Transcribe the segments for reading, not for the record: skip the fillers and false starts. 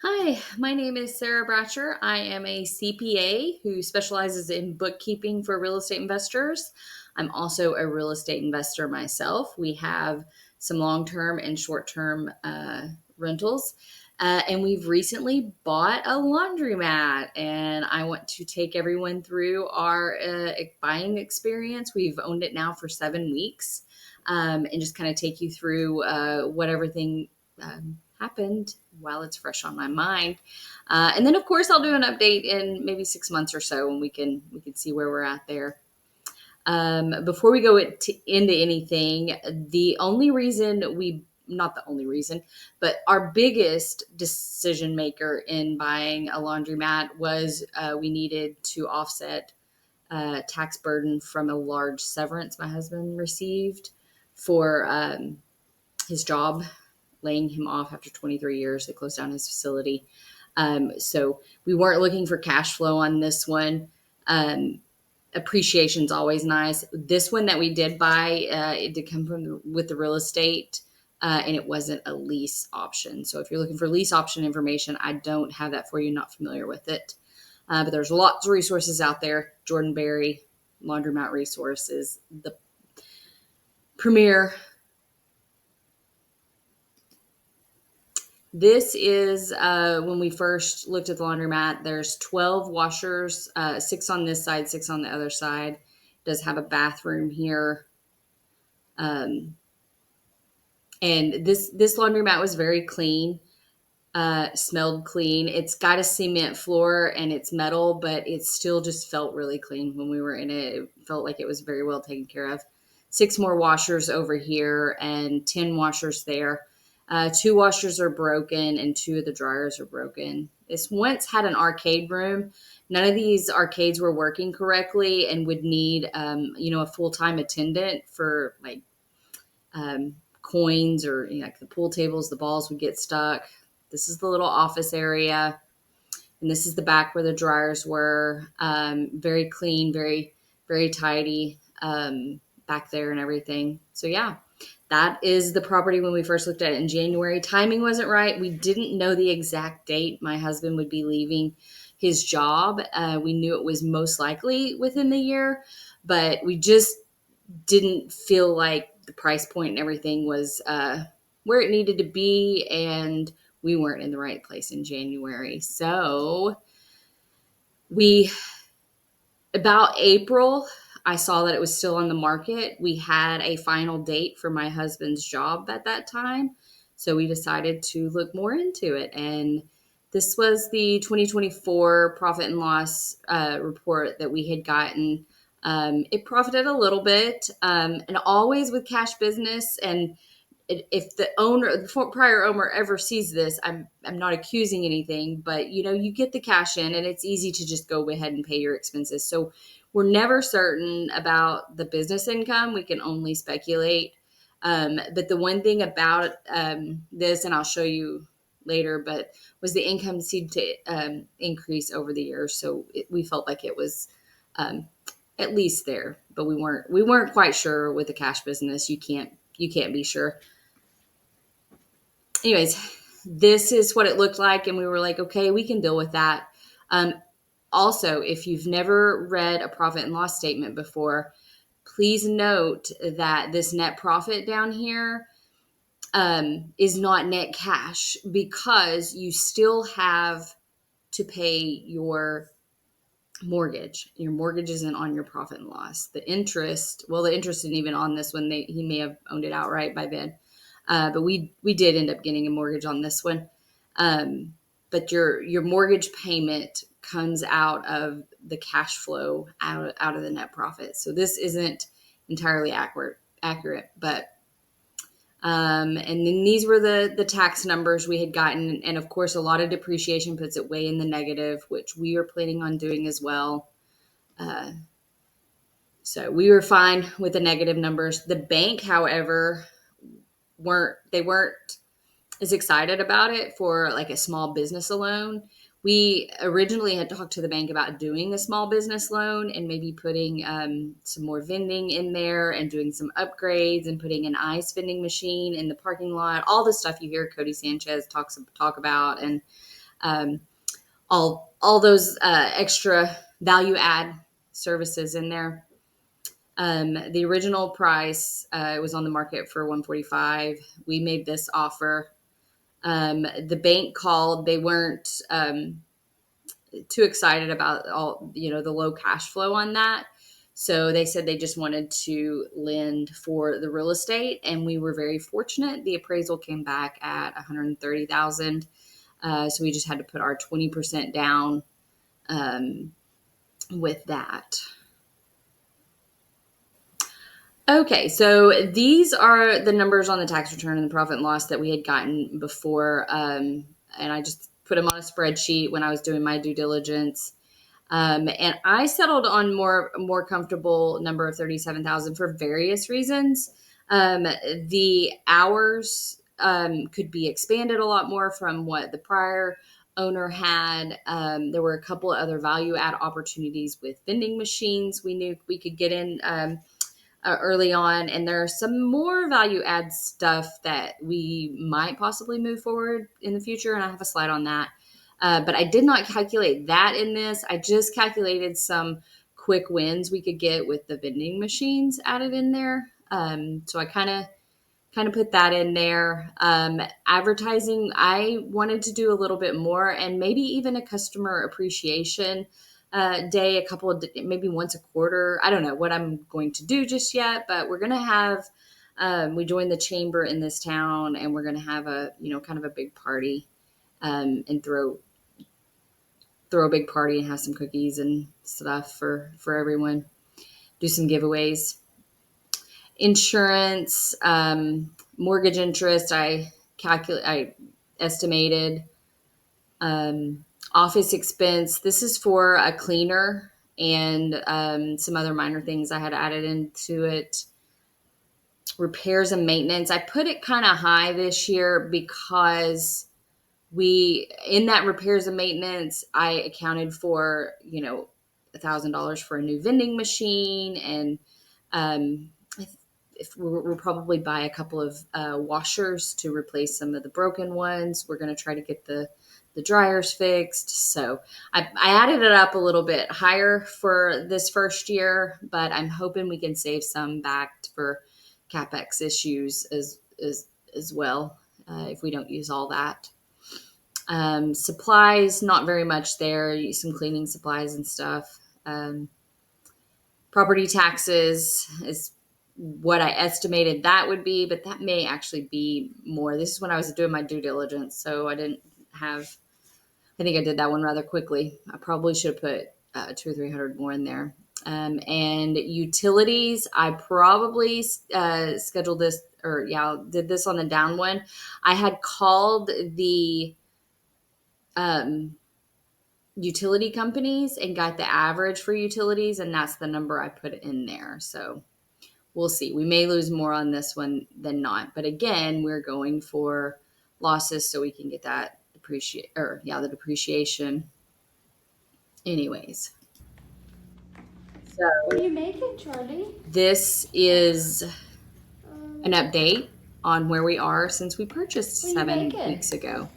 Hi, my name is Sarah Bratcher. I am a CPA who specializes in bookkeeping for real estate investors. I'm also a real estate investor myself. We have some long term and short term rentals. And we've recently bought a laundromat, and I want to take everyone through our buying experience. We've owned it now for 7 weeks, and just kind of take you through what everything happened while it's fresh on my mind. And then, of course, I'll do an update in maybe 6 months or so, and we can see where we're at there. Before we go into anything, the only reason we not the only reason, but our biggest decision maker in buying a laundromat was we needed to offset tax burden from a large severance my husband received for his job, laying him off after 23 years. They closed down his facility. So we weren't looking for cash flow on this one. Appreciation's always nice. This one that we did buy, it did come with the real estate, and it wasn't a lease option. So if you're looking for lease option information, I don't have that for you. Not familiar with it, but there's lots of resources out there. Jordan Berry Laundromat Resource is the premier. This is when we first looked at the laundromat. There's 12 washers, 6 on this side, 6 on the other side. It does have a bathroom here. And this laundromat was very clean, smelled clean. It's got a cement floor and it's metal, but it still just felt really clean when we were in it. It felt like it was very well taken care of. 6 more washers over here and 10 washers there. 2 washers are broken and 2 of the dryers are broken. This once had an arcade room. None of these arcades were working correctly and would need, a full-time attendant for coins or like the pool tables. The balls would get stuck. This is the little office area, and this is the back where the dryers were. Very clean, very very tidy back there and everything. So yeah. That is the property when we first looked at it in January. Timing wasn't right. We didn't know the exact date my husband would be leaving his job. We knew it was most likely within the year, but we just didn't feel like the price point and everything was where it needed to be, and we weren't in the right place in January. So we, about April, I saw that it was still on the market. We had a final date for my husband's job at that time. So we decided to look more into it. And this was the 2024 profit and loss report that we had gotten. It profited a little bit, and always with cash business. And if the prior owner ever sees this, I'm not accusing anything, but you get the cash in and it's easy to just go ahead and pay your expenses. So we're never certain about the business income. We can only speculate. But the one thing about this, and I'll show you later, but was the income seemed to increase over the years. So we felt like it was at least there, but we weren't quite sure with the cash business. You can't be sure. Anyways, this is what it looked like, and we were like, okay, we can deal with that. Also, if you've never read a profit and loss statement before, please note that this net profit down here is not net cash, because you still have to pay your mortgage. Your mortgage isn't on your profit and loss. The interest isn't even on this one. He may have owned it outright by then. But we did end up getting a mortgage on this one. But your mortgage payment comes out of the cash flow out of the net profit. So this isn't entirely accurate, but and then these were the tax numbers we had gotten, and of course a lot of depreciation puts it way in the negative, which we are planning on doing as well. So we were fine with the negative numbers. The bank, however, weren't as excited about it for like a small business loan. We originally had talked to the bank about doing a small business loan and maybe putting some more vending in there and doing some upgrades and putting an ice vending machine in the parking lot, all the stuff you hear Cody Sanchez talk about. And all those extra value add services in there. The original price, it was on the market for $145. We made this offer. The bank called. They weren't too excited about all, the low cash flow on that. So they said they just wanted to lend for the real estate, and we were very fortunate. The appraisal came back at $130,000. So we just had to put our 20% down with that. Okay, so these are the numbers on the tax return and the profit and loss that we had gotten before, and I just put them on a spreadsheet when I was doing my due diligence. And I settled on more comfortable number of 37,000 for various reasons. The hours could be expanded a lot more from what the prior owner had. There were a couple of other value add opportunities with vending machines we knew we could get in early on, and there's some more value add stuff that we might possibly move forward in the future, and I have a slide on that. But I did not calculate that in this. I just calculated some quick wins we could get with the vending machines added in there. So I kind of put that in there. Advertising, I wanted to do a little bit more, and maybe even a customer appreciation day, maybe once a quarter. I don't know what I'm going to do just yet, but we're going to have, we joined the chamber in this town, and we're going to have a, kind of a big party, and throw a big party and have some cookies and stuff for everyone. Do some giveaways. Insurance, mortgage interest, I estimated. Office expense, this is for a cleaner and some other minor things I had added into it. Repairs and maintenance, I put it kind of high this year because in that repairs and maintenance, I accounted for, $1,000 for a new vending machine, and if we'll probably buy a couple of washers to replace some of the broken ones. We're going to try to get the dryers fixed. So I added it up a little bit higher for this first year, but I'm hoping we can save some back for CapEx issues as well if we don't use all that. Supplies, not very much there. Use some cleaning supplies and stuff. Property taxes is what I estimated that would be, but that may actually be more. This is when I was doing my due diligence, so I think I did that one rather quickly. I probably should have put 200 or 300 more in there. And utilities, I probably scheduled this, did this on the down one. I had called the utility companies and got the average for utilities, and that's the number I put in there. So we'll see. We may lose more on this one than not. But again, we're going for losses so we can get that the depreciation. Anyways. So what are you making, Charlie? This is an update on where we are since we purchased 7 weeks ago.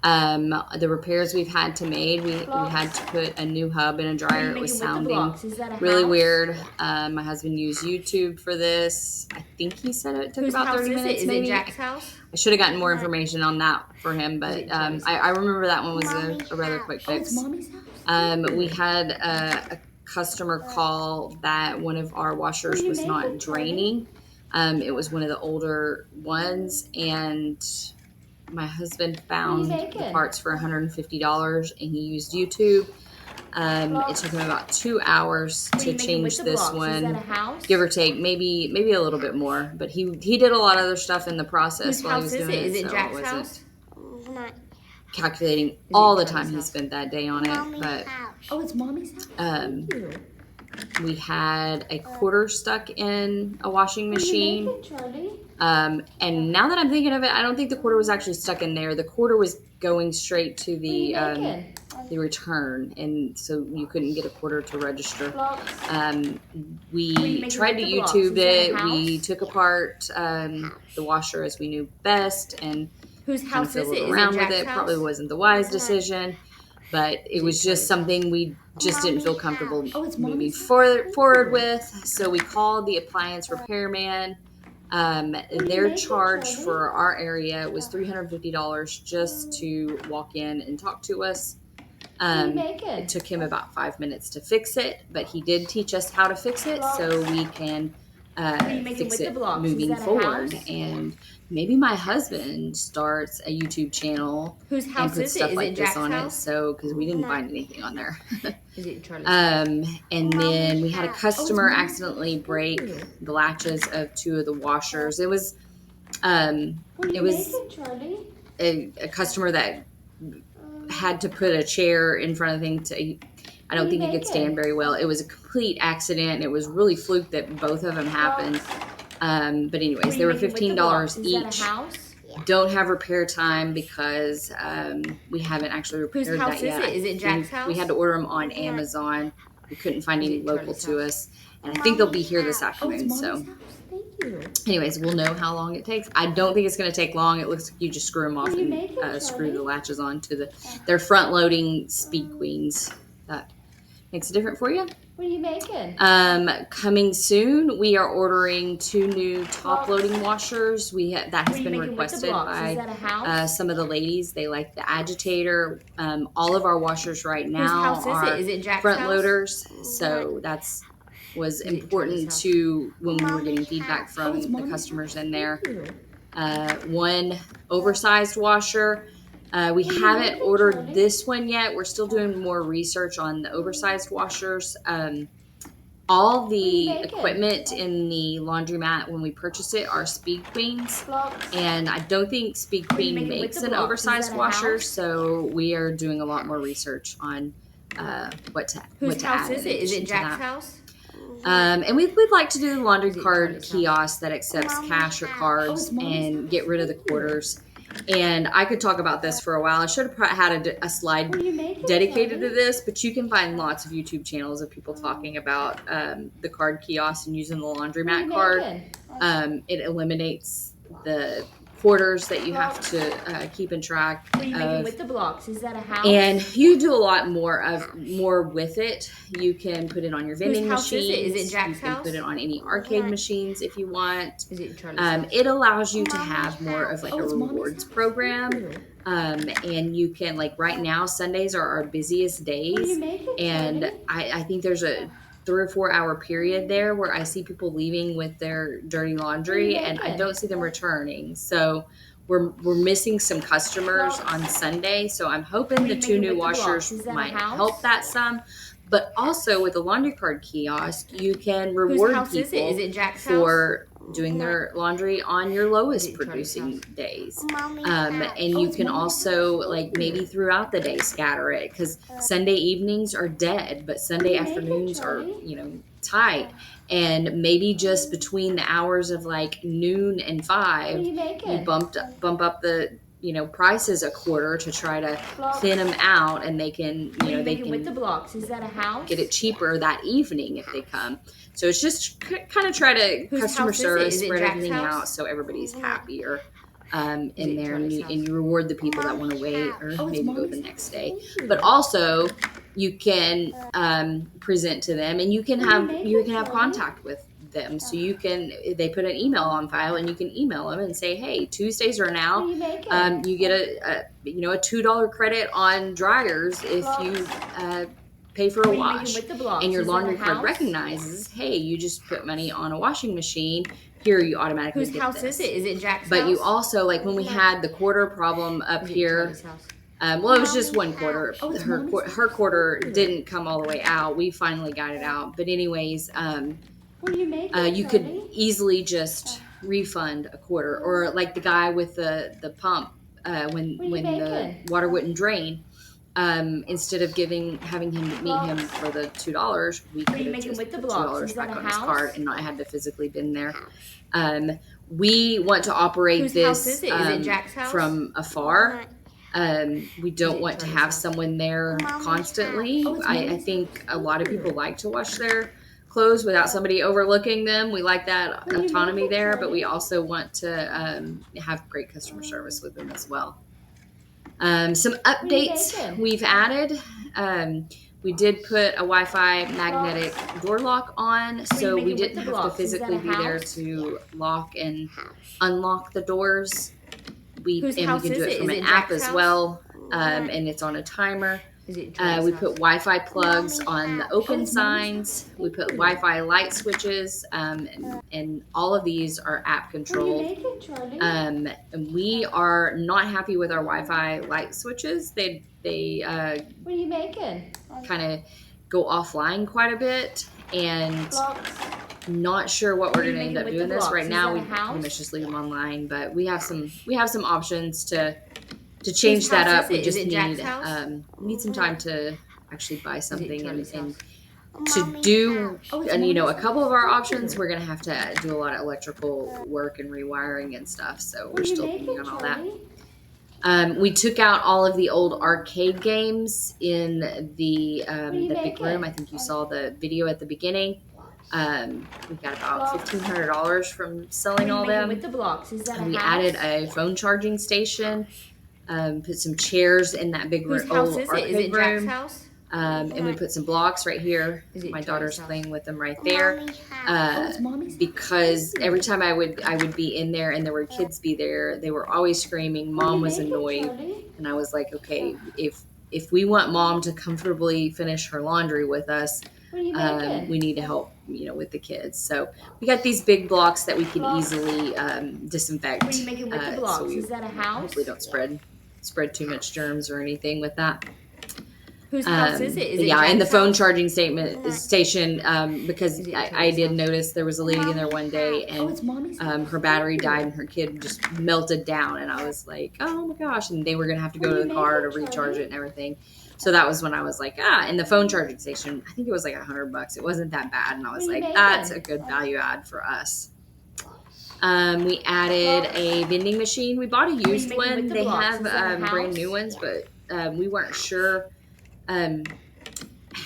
The repairs we've had to make, we had to put a new hub in a dryer. It was sounding really weird. My husband used YouTube for this. I think he said it took about 30 minutes. Is maybe. It Jack's house? I should have gotten more information on that for him, but I remember that one was a rather quick fix. Oh, it's Mommy's house? We had a customer call that one of our washers was not draining. It was one of the older ones, and my husband found the parts for $150, and he used YouTube. It took him about 2 hours to change this one, give or take, maybe a little bit more. But he did a lot of other stuff in the process while he was doing it. Is it Jack's house? Calculating all the time he spent that day on it. But oh, it's Mommy's house. Thank you. We had a quarter stuck in a washing machine. And now that I'm thinking of it, I don't think the quarter was actually stuck in there. The quarter was going straight to the return, and so you couldn't get a quarter to register. We tried to YouTube it. We took apart the washer as we knew best, and Whose kind of house is fiddled it? Is it around with Jack's it. Probably house? wasn't the wise decision, but it was just something we just didn't feel comfortable it's moving Mommy's house. forward with. So we called the appliance repairman. Their charge for our area was $350 just to walk in and talk to us. It took him about 5 minutes to fix it, but he did teach us how to fix it so we can fix it moving forward. And maybe my husband starts a YouTube channel and puts stuff like this on it. So, because we didn't find anything on there. Is it Charlie's? And then we had a customer accidentally break the latches of 2 of the washers. It was a customer that had to put a chair in front of the thing to. I don't think he could stand very well. It was a complete accident. It was really fluke that both of them happened. But anyways, they were $15 each. Don't have repair time because we haven't actually repaired that yet. Is it Jack's house? We had to order them on Amazon. We couldn't find any local to us, and I think they'll be here this afternoon. So, anyways, we'll know how long it takes. I don't think it's going to take long. It looks like you just screw them off and screw the latches onto their front-loading Speed Queens. That makes it different for you. What are you making? Coming soon, we are ordering 2 new top-loading washers. That has been requested by some of the ladies. They like the agitator. All of our washers right now are front loaders, so that's was important to when we were getting feedback from the customers in there. 1 oversized washer. We haven't ordered this one yet. We're still doing more research on the oversized washers. All the equipment in the laundromat when we purchase it are Speed Queens, and I don't think Speed Queen makes an oversized washer, so we are doing a lot more research on what to add. Is it Jack's house? And we'd like to do the laundry card kiosk that accepts cash or cards and get rid of the quarters. And I could talk about this for a while. I should have had a slide dedicated to this, but you can find lots of YouTube channels of people talking about the card kiosk and using the laundromat card. It eliminates the quarters that you have to keep in track What are you making with the blocks? Is that a house? And you do a lot more with it. You can put it on your vending machines. Is it Jack's house? You can put it on any arcade machines if you want. Is it Charlie's house? It allows you to have more of like a rewards program. And you can, like right now, Sundays are our busiest days. And I think there's a 3 or 4 hour period there where I see people leaving with their dirty laundry and I don't see them returning. So we're missing some customers on Sunday. So I'm hoping the 2 new washers might help that some. But also with the laundry card kiosk, you can reward people for doing their laundry on your lowest producing days. And you can also, like, maybe throughout the day scatter it, because Sunday evenings are dead, but Sunday afternoons are, tight. And maybe just between the hours of like noon and 5, you bump up the prices a quarter to try to thin them out, and they can they can with the blocks. Is that a house? Get it cheaper that evening if they come. So it's just kind of try to customer service, spread everything out so everybody's happier in there, and you reward the people that want to wait or maybe go the next day. But also you can present to them, and you can have contact with them. So they put an email on file, and you can email them and say, hey, Tuesdays are now. You get a $2 credit on dryers if you pay for a wash, and your laundry card recognizes, hey, you just put money on a washing machine. Here you automatically get this. Whose house is it? Is it Jack's house? But you also, like when we had the quarter problem up here, it was just 1 quarter. Her quarter didn't come all the way out. We finally got it out. But anyways, you could easily just refund a quarter, or like the guy with the pump when the water wouldn't drain. Instead of having him meet him for the $2, we could have just put $2 back on his card and not had to physically been there. We want to operate this from afar. We don't want to have someone there constantly. I think a lot of people like to wash their clothes without somebody overlooking them. We like that autonomy there, but we also want to have great customer service with them as well. Some updates we've added. We did put a Wi-Fi magnetic door lock on, so we didn't have to physically be there to lock and unlock the doors. We can do it from an app as well, and it's on a timer. We put Wi-Fi plugs on the open signs. We put Wi-Fi light switches, and all of these are app controlled. And we are not happy with our Wi-Fi light switches. They What are you making? kind of go offline quite a bit, and not sure what we're going to end up doing this right now. We pretty much just leave them online, but we have some options to change that up. We just need some time to actually buy something and to do, and a couple of our options we're going to have to do a lot of electrical work and rewiring and stuff, so we're still thinking on all that. We took out all of the old arcade games in the big room. I think you saw the video at the beginning. We got about $1,500 from selling all them. With the blocks, is that we added a phone charging station. Put some chairs in that big old arcade room. And we put some blocks right here. My daughter's playing with them right there. Because every time I would be in there and there were kids be there, they were always screaming. Mom was annoyed, and I was like, okay, if we want Mom to comfortably finish her laundry with us, we need to help with the kids. So we got these big blocks that we can easily disinfect. What are you making with the blocks? So is that a house? Hopefully don't spread too much germs or anything with that. Whose house is it? Is it and the Jack's phone house? charging station, because I did notice there was a lady in there one day, and her battery died and her kid just melted down, and I was like, oh my gosh, and they were going to have to go to the car to recharge it and everything. So that was when I was like, and the phone charging station, I think it was like $100. It wasn't that bad, and I was like, that's a good value add for us. We added a vending machine. We bought a used one. They have brand new ones, but we weren't sure how.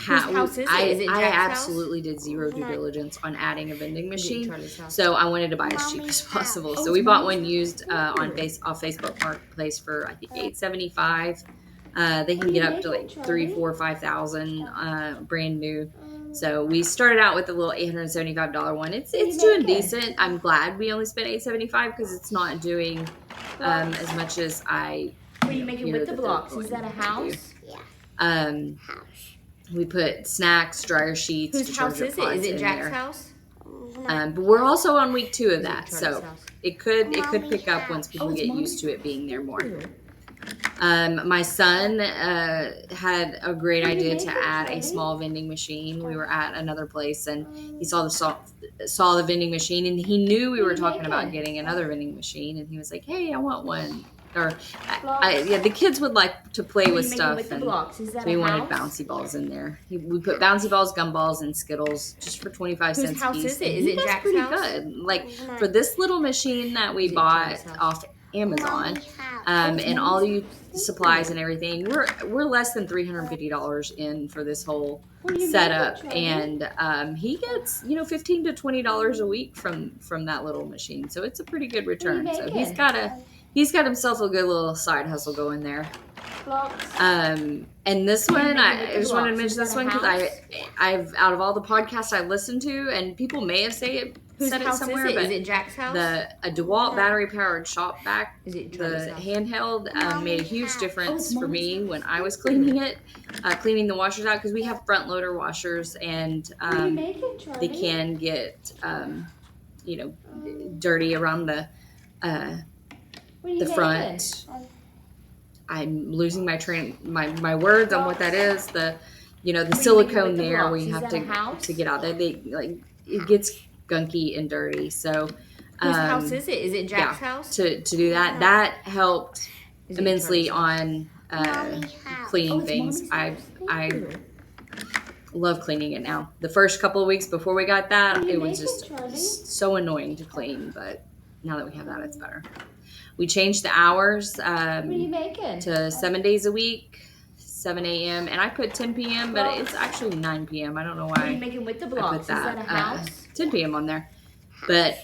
Whose house is it? Is it I Jack's absolutely did zero due diligence on adding a vending machine, so I wanted to buy as cheap as possible. So we bought one used off Facebook Marketplace for I think $875. They can get up to like 3,000, 4,000, 5,000 brand new. So we started out with a little $875 one. It's doing decent. I'm glad we only spent $875 because it's not doing as much as I. What are you making with the blocks? Is that a house? Yeah. We put snacks, dryer sheets. Whose house is it? Is it Jack's house? But we're also on week 2 of that, so it could pick up once people get used to it being there more. My son had a great idea to add a small vending machine. We were at another place and he saw the vending machine, and he knew we were talking about getting another vending machine, and he was like, hey, I want one. Or the kids would like to play with stuff, and so we wanted bouncy balls in there. We put bouncy balls, gumballs, and Skittles just for 25 cents Whose house a piece. is it? Is it Jack's house? Pretty good. Like for this little machine that we bought off Amazon, and all the supplies and everything, we're less than $350 in for this whole setup, and he gets $15 to $20 a week from that little machine, so it's a pretty good return. So he's got himself a good little side hustle going there. And this one, I just wanted to mention this one because I've out of all the podcasts I listened to, and people may have said it somewhere, but is it Jack's house? A DeWalt battery powered shop vac, the handheld, made a huge difference for me when I was cleaning it, cleaning the washers out, because we have front loader washers, and they can get dirty around the front. I'm losing my words on what that is. The silicone there where you have to get out there. It gets gunky and dirty. So whose house is it? Is it Jack's house? To do that helped immensely on cleaning things. I love cleaning it now. The first couple of weeks before we got that, it was just so annoying to clean, but now that we have that, it's better. We changed the hours to 7 days a week, 7 a.m. and I put 10 p.m., but it's actually 9 p.m. I don't know why what are you making with the blocks? I put that, Is that a house? 10 p.m. on there. But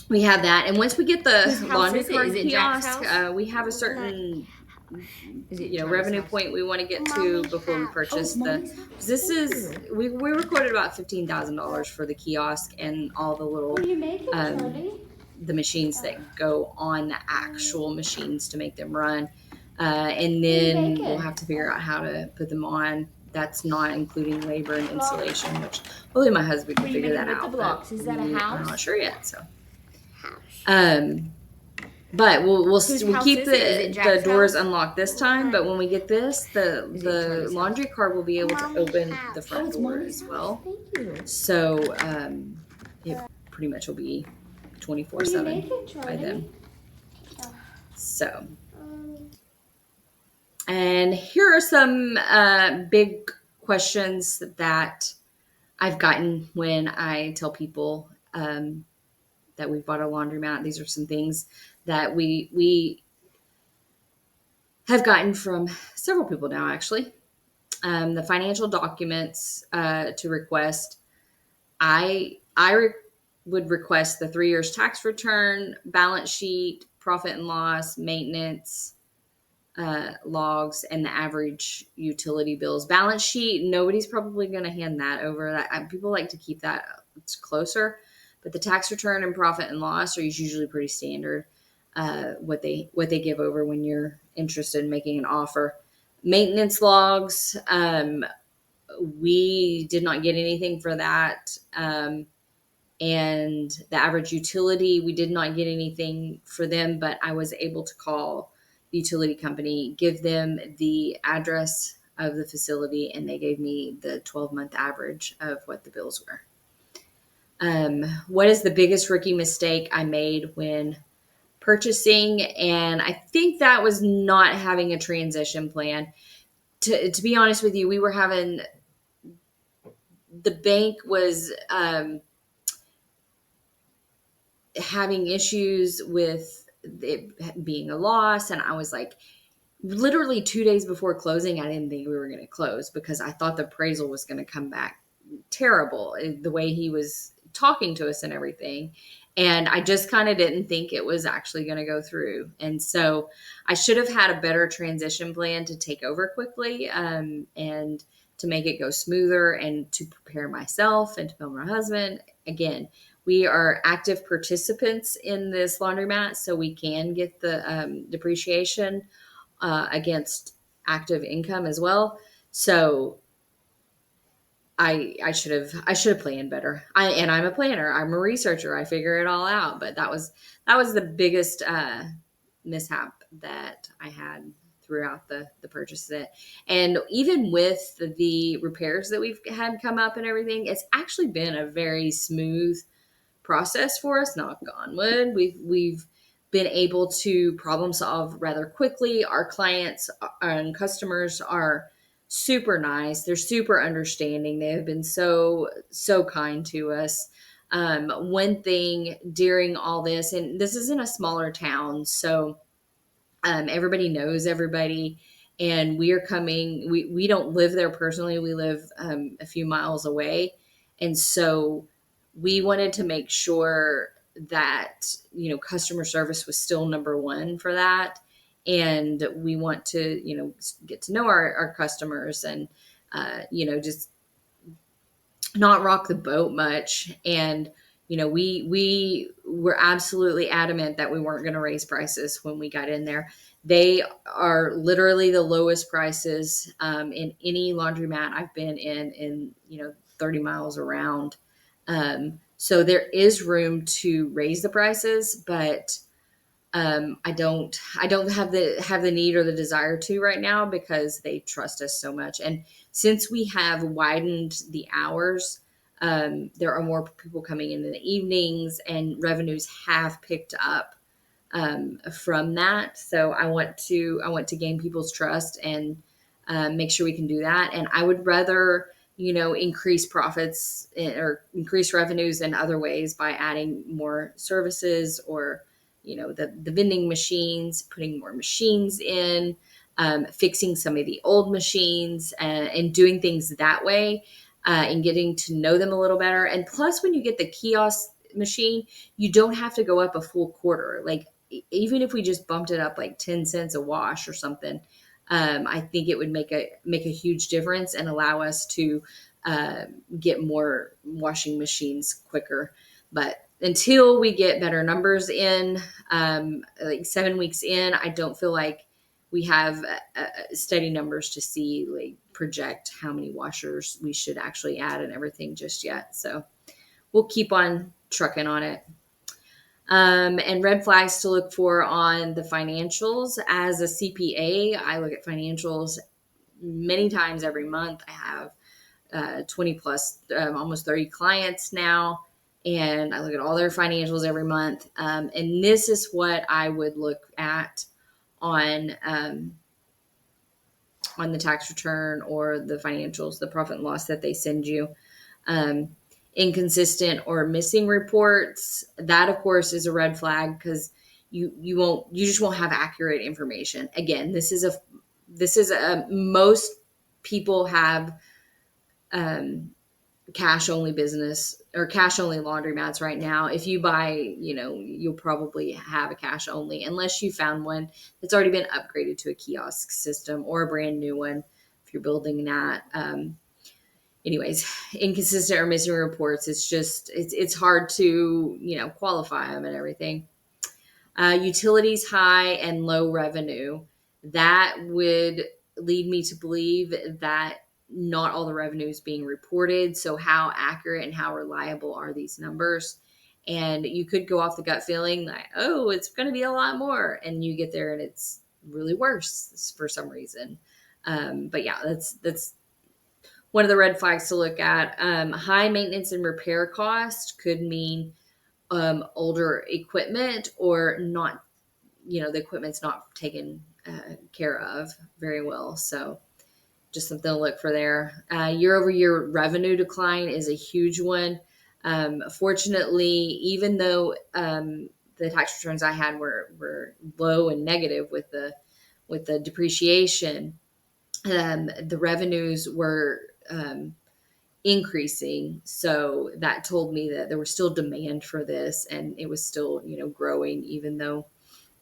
we have that. And once we get the laundry card kiosk, we have a certain revenue point we want to get to before we purchase we recorded about $15,000 for the kiosk and all the little the machines that go on the actual machines to make them run. And then we'll have to figure out how to put them on. That's not including labor and installation, which hopefully my husband can figure that out. Blocks? Is that a house? I'm not sure yet. So, but we'll keep the doors unlocked this time. But when we get this, the laundry cart will be able to open the front door as well. So it pretty much will be 24/7 by then. So, and here are some big questions that I've gotten when I tell people that we've bought a laundromat. These are some things that we have gotten from several people now, actually. The financial documents to request. I would request the 3 years tax return, balance sheet, profit and loss, maintenance logs, and the average utility bills. Balance sheet, nobody's probably going to hand that over. People like to keep that closer, but the tax return and profit and loss are usually pretty standard. What they give over when you're interested in making an offer. Maintenance logs, we did not get anything for that. And the average utility, we did not get anything for them, but I was able to call the utility company, give them the address of the facility, and they gave me the 12-month average of what the bills were. What is the biggest rookie mistake I made when purchasing? And I think that was not having a transition plan. To be honest with you, we were having, the bank was having issues with it being a loss. And I was like, literally 2 days before closing, I didn't think we were going to close because I thought the appraisal was going to come back terrible, the way he was talking to us and everything. And I just kind of didn't think it was actually going to go through. And so I should have had a better transition plan to take over quickly and to make it go smoother and to prepare myself and to tell my husband. Again, we are active participants in this laundromat, so we can get the depreciation against active income as well. So I should have planned better. I'm a planner. I'm a researcher. I figure it all out. But that was the biggest mishap that I had throughout the purchase of it. And even with the repairs that we've had come up and everything, it's actually been a very smooth process for us. Knock on wood. We've been able to problem solve rather quickly. Our clients and customers are super nice. They're super understanding. They have been so kind to us. One thing during all this, and this is in a smaller town, so everybody knows everybody, and we are coming. We don't live there personally. We live a few miles away, and so we wanted to make sure that customer service was still number one for that. And we want to, get to know our customers and, just not rock the boat much. And, we were absolutely adamant that we weren't going to raise prices when we got in there. They are literally the lowest prices in any laundromat I've been in 30 miles around. So there is room to raise the prices, but I don't have the need or the desire to right now because they trust us so much. And since we have widened the hours, there are more people coming in the evenings, and revenues have picked up from that. So I want to gain people's trust and make sure we can do that. And I would rather increase profits or increase revenues in other ways by adding more services or the vending machines, putting more machines in, fixing some of the old machines and doing things that way, and getting to know them a little better. And plus, when you get the kiosk machine, you don't have to go up a full quarter. Like, even if we just bumped it up like 10 cents a wash or something, I think it would make a huge difference and allow us to get more washing machines quicker. But until we get better numbers in, like 7 weeks in, I don't feel like we have steady numbers to see, like, project how many washers we should actually add and everything just yet. So we'll keep on trucking on it. And red flags to look for on the financials. As a CPA, I look at financials many times every month. I have 20 plus, almost 30 clients now, and I look at all their financials every month. And this is what I would look at on the tax return or the financials, the profit and loss that they send you. Inconsistent or missing reports, that of course is a red flag, because you just won't have accurate information. Again, this is a most people have cash only business or cash only laundromats right now. If you buy, you'll probably have a cash only, unless you found one that's already been upgraded to a kiosk system or a brand new one if you're building that. Anyways, inconsistent or missing reports, it's hard to qualify them and everything. Utilities high and low revenue, that would lead me to believe that not all the revenue is being reported. So how accurate and how reliable are these numbers? And you could go off the gut feeling like, oh, it's going to be a lot more, and you get there and it's really worse for some reason. But yeah, that's one of the red flags to look at. High maintenance and repair cost could mean older equipment, or not, the equipment's not taken care of very well. So just something to look for there. Year over year revenue decline is a huge one. Fortunately, even though the tax returns I had were low and negative with the depreciation, the revenues were increasing. So that told me that there was still demand for this, and it was still, growing, even though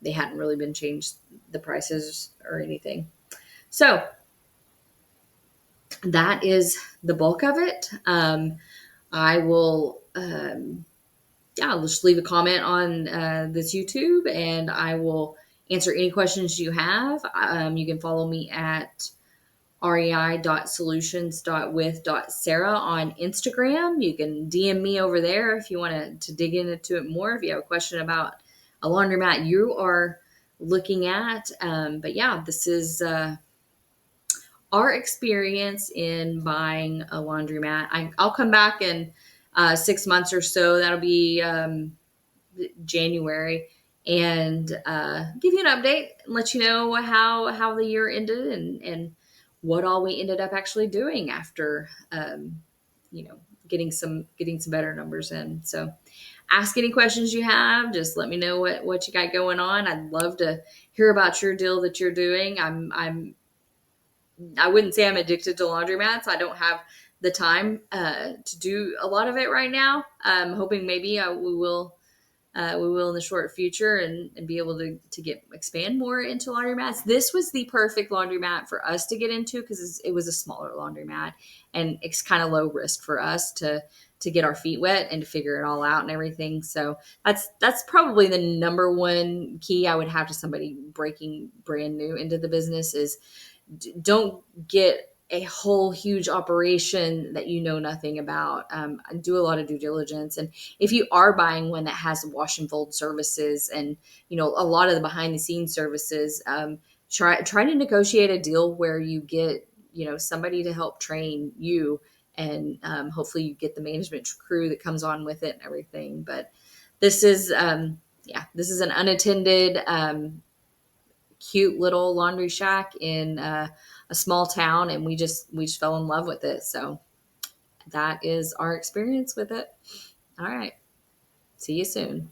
they hadn't really been changed the prices or anything. So that is the bulk of it. I will, I'll just leave a comment on this YouTube, and I will answer any questions you have. You can follow me at rei.solutions.with.sarah on Instagram. You can DM me over there if you want to dig into it more, if you have a question about a laundromat you are looking at. But yeah, this is our experience in buying a laundromat. I'll come back in 6 months or so. That'll be January, and give you an update and let you know how the year ended and what all we ended up actually doing after getting some better numbers in. So ask any questions you have. Just let me know what you got going on. I'd love to hear about your deal that you're doing. I wouldn't say I'm addicted to laundromats. I don't have the time to do a lot of it right now. I'm hoping maybe we will in the short future and be able to expand more into laundromats. This was the perfect laundromat for us to get into, because it was a smaller laundromat, and it's kind of low risk for us to get our feet wet and to figure it all out and everything. So that's probably the number one key I would have to somebody breaking brand new into the business is don't get a whole huge operation that you know nothing about. Do a lot of due diligence. And if you are buying one that has wash and fold services and, a lot of the behind the scenes services, try to negotiate a deal where you get, somebody to help train you, and hopefully you get the management crew that comes on with it and everything. But this is an unattended, cute little laundry shack in a small town, and we just fell in love with it. So that is our experience with it. All right. See you soon.